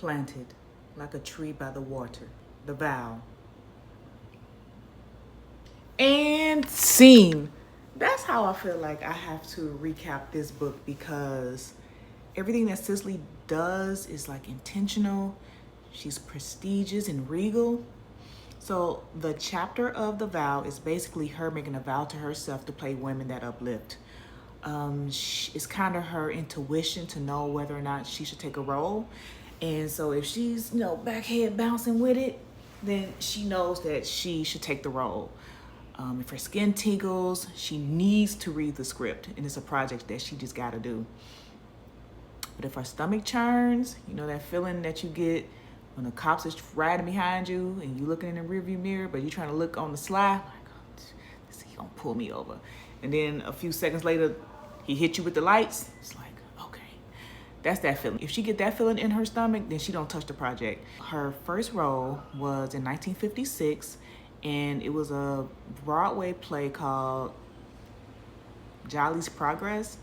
planted like a tree by the water. The Vow. And scene. That's how I feel like I have to recap this book, because everything that Cicely does is like intentional. She's prestigious and regal. So the chapter of The Vow is basically her making a vow to herself to play women that uplift. It's kind of her intuition to know whether or not she should take a role. And so if she's, backhead bouncing with it, then she knows that she should take the role. If her skin tingles, she needs to read the script, and it's a project that she just gotta do. But if her stomach churns, that feeling that you get when the cops is riding behind you and you looking in the rearview mirror, but you're trying to look on the sly, like, oh, he gonna pull me over. And then a few seconds later, he hit you with the lights. It's like, okay, that's that feeling. If she get that feeling in her stomach, then she don't touch the project. Her first role was in 1956, and it was a Broadway play called Jolly's Progress.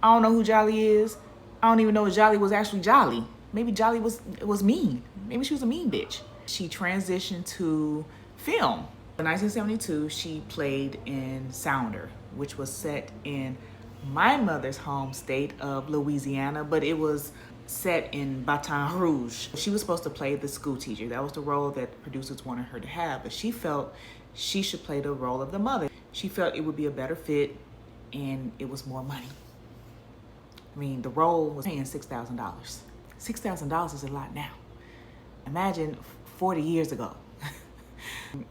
I don't know who Jolly is. I don't even know if Jolly was actually Jolly. Maybe Jolly was mean. Maybe she was a mean bitch. She transitioned to film. In 1972, she played in Sounder, which was set in my mother's home state of Louisiana, but it was set in Baton Rouge. She was supposed to play the school teacher. That was the role that the producers wanted her to have, but she felt she should play the role of the mother. She felt it would be a better fit, and it was more money. I mean, the role was paying $6,000. $6,000 is a lot now. Imagine 40 years ago.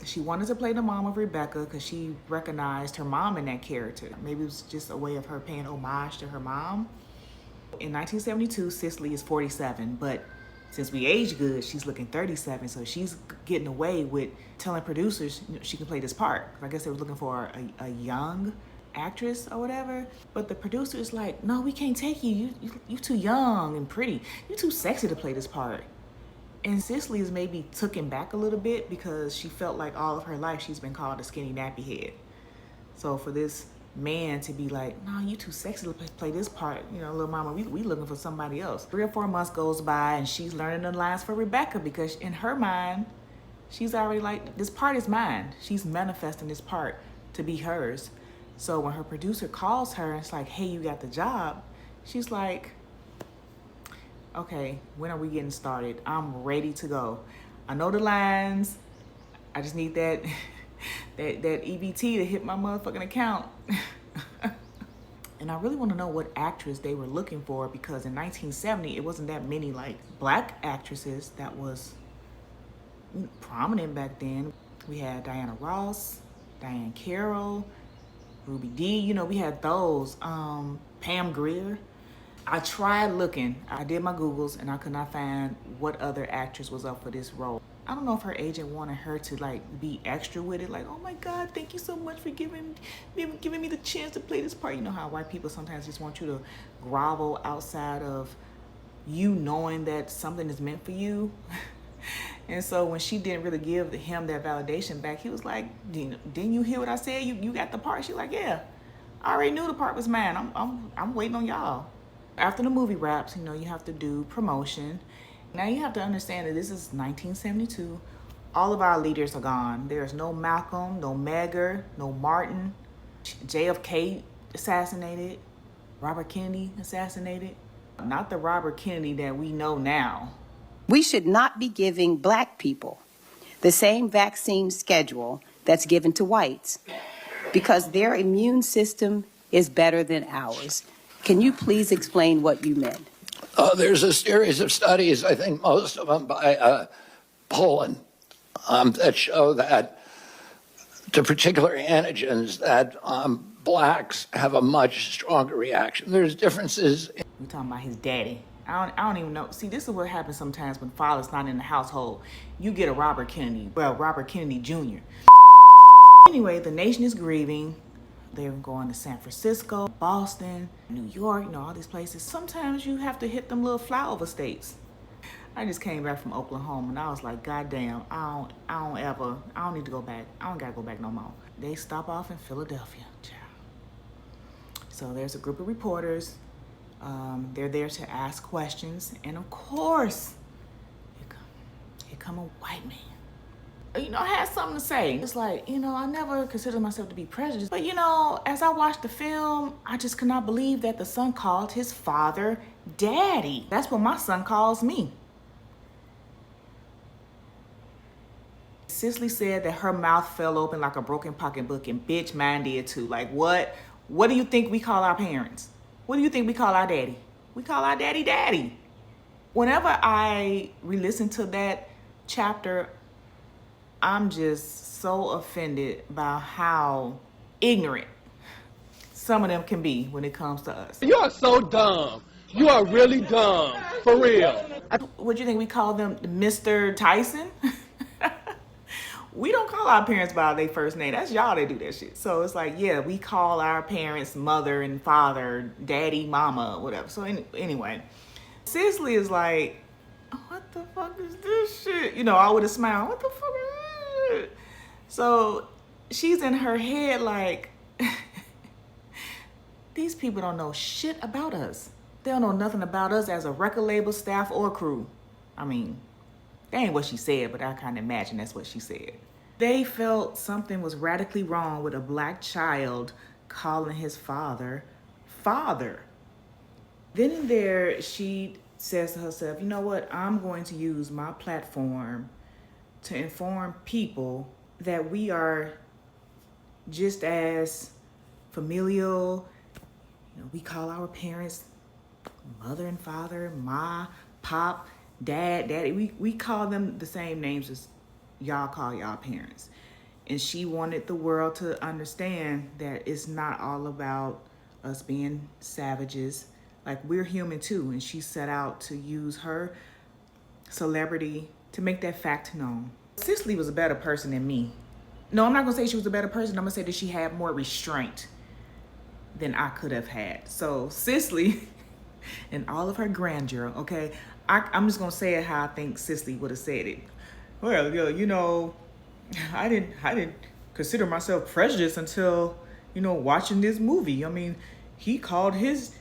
She wanted to play the mom of Rebecca because she recognized her mom in that character. Maybe it was just a way of her paying homage to her mom. In 1972, Cicely is 47, but since we age good, she's looking 37, so she's getting away with telling producers she can play this part. I guess they were looking for a young actress or whatever, but the producer is like, no, we can't take you. You too young and pretty. You too sexy to play this part. And Cicely is maybe taken back a little bit because she felt like all of her life she's been called a skinny nappy head. So for this man to be like, no, you too sexy to play this part, little mama, we looking for somebody else. 3 or 4 months goes by and she's learning the lines for Rebecca, because in her mind, she's already like, this part is mine. She's manifesting this part to be hers. So when her producer calls her and it's like, hey, you got the job, she's like, okay, when are we getting started? I'm ready to go. I know the lines. I just need that EBT to hit my motherfucking account. And I really want to know what actress they were looking for, because in 1970, it wasn't that many like black actresses that was prominent back then. We had Diana Ross, Diane Carroll, Ruby Dee, we had those. Pam Grier. I tried looking, I did my Googles, and I could not find what other actress was up for this role. I don't know if her agent wanted her to like be extra with it, like, oh my God, thank you so much for giving me the chance to play this part. You know how white people sometimes just want you to grovel outside of you knowing that something is meant for you. And so when she didn't really give him that validation back, he was like, didn't you hear what I said? You got the part. She's like, yeah, I already knew the part was mine. I'm waiting on y'all. After the movie wraps, you have to do promotion. Now you have to understand that this is 1972. All of our leaders are gone. There's no Malcolm, no Medgar, no Martin. JFK assassinated. Robert Kennedy assassinated. Not the Robert Kennedy that we know now. We should not be giving black people the same vaccine schedule that's given to whites, because their immune system is better than ours. Can you please explain what you meant? There's a series of studies, I think most of them by Poland, that show that to particular antigens that blacks have a much stronger reaction. There's differences. We're talking about his daddy. I don't even know. See, this is what happens sometimes when father's not in the household. You get a Robert Kennedy. Well, Robert Kennedy Jr. Anyway, the nation is grieving. They're going to San Francisco, Boston, New York, all these places. Sometimes you have to hit them little flyover states. I just came back from Oklahoma and I was like, God damn, I don't need to go back. I don't gotta go back no more. They stop off in Philadelphia, child. So there's a group of reporters. They're there to ask questions. And of course, here come a white man. You know, I had something to say. It's like, you know, I never considered myself to be prejudiced. But, you know, as I watched the film, I just could not believe that the son called his father daddy. That's what my son calls me. Cicely said that her mouth fell open like a broken pocketbook, and bitch, mine did too. Like, what? What do you think we call our parents? What do you think we call our daddy? We call our daddy daddy. Whenever I re-listen to that chapter, I'm just so offended by how ignorant some of them can be when it comes to us. You are so dumb. You are really dumb. For real. What do you think we call them? Mr. Tyson? We don't call our parents by their first name. That's y'all that do that shit. So it's like, yeah, we call our parents mother and father, daddy, mama, whatever. So anyway, Cicely is like, what the fuck is this shit? You know, I would have smiled. What the fuck is this shit? So she's in her head like, these people don't know shit about us. They don't know nothing about us as a record label, staff, or crew. I mean, that ain't what she said, but I kind of imagine that's what she said. They felt something was radically wrong with a black child calling his father, father. Then and there, she says to herself, you know what? I'm going to use my platform to inform people that we are just as familial. You know, we call our parents mother and father, ma, pop, dad, daddy. We call them the same names as y'all call y'all parents. And she wanted the world to understand that it's not all about us being savages. Like, we're human too. And she set out to use her celebrity to make that fact known. Cicely was a better person than me. No, I'm not gonna say she was a better person. I'm gonna say that she had more restraint than I could have had. So Cicely, in all of her grandeur, okay, I'm just gonna say it how I think Cicely would have said it. Well, you know, I didn't consider myself prejudiced until, you know, watching this movie. I mean, he called his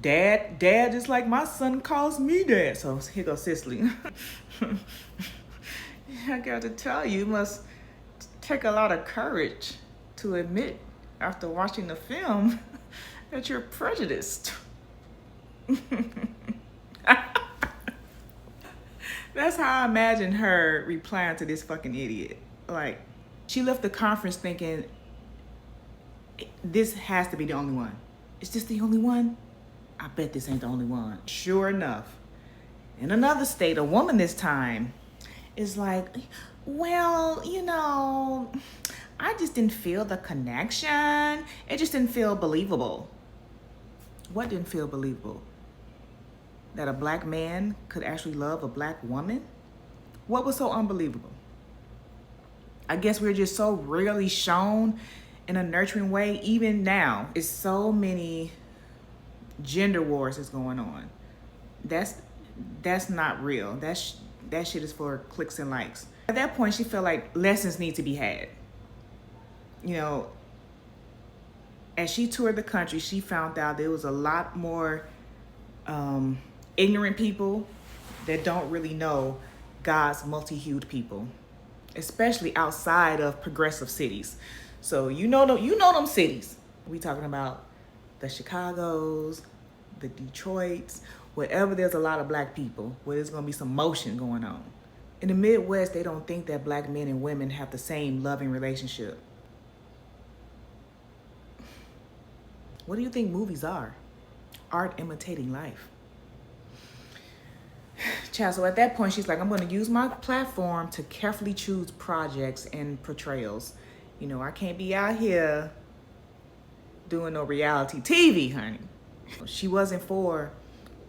dad just like my son calls me dad. So here goes Cicely. I got to tell you, it must take a lot of courage to admit after watching the film that you're prejudiced. That's how I imagine her replying to this fucking idiot. Like, she left the conference thinking, this has to be the only one. Is this the only one? I bet this ain't the only one. Sure enough, in another state, a woman this time is like, well, you know, I just didn't feel the connection. It just didn't feel believable. What didn't feel believable? That a black man could actually love a black woman? What was so unbelievable? I guess we're just so rarely shown in a nurturing way. Even now, it's so many gender wars that's going on. That's not real. That shit is for clicks and likes. At that point, she felt like lessons need to be had. You know, as she toured the country, she found out there was a lot more ignorant people that don't really know God's multi-hued people, especially outside of progressive cities. So you know them cities. We talking about the Chicagos, the Detroits, wherever there's a lot of black people, where there's gonna be some motion going on. In the Midwest, they don't think that black men and women have the same loving relationship. What do you think movies are? Art imitating life. Child, so at that point, she's like, I'm going to use my platform to carefully choose projects and portrayals. You know, I can't be out here doing no reality TV, honey. She wasn't for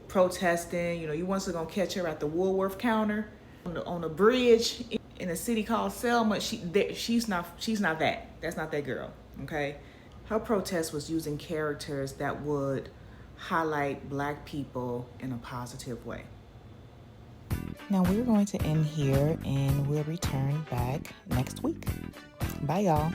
protesting. You know, you wasn't going to catch her at the Woolworth counter on the bridge in a city called Selma. She's not that. That's not that girl, okay? Her protest was using characters that would highlight black people in a positive way. Now we're going to end here and we'll return back next week. Bye, y'all.